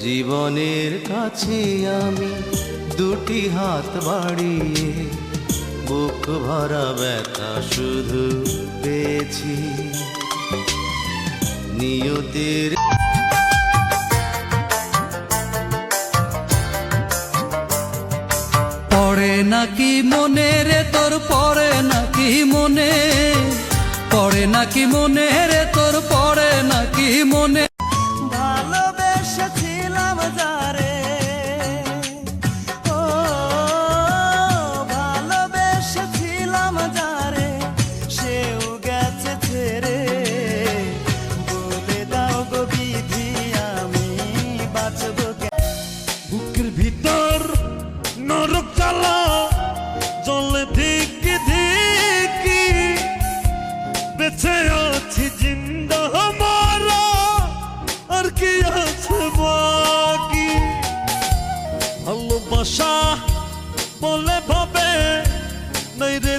জীবনের কাছে আমি দুটি হাত বাড়িয়ে বুক ভরা ব্যথা শুধু পেয়েছি নিয়তির। পড়ে নাকি মনে রে তোর, পড়ে নাকি মনে, পড়ে নাকি মনে রে তোর, পড়ে নাকি মনে। ভালোবেসেছিলাম যারে, ও ভালোবেসেছিলাম যারে, সেও গেছে ছেড়ে। বলে দাও গো বিধি আমি বাঁচব। বুকের ভিতর নরক জ্বালা জলে ধিকি ধিকি, বেঁচে আছি জিন্দা মারা, আর কি আছে বাকি। ভালোবাসা বলে ভাবে নাই রে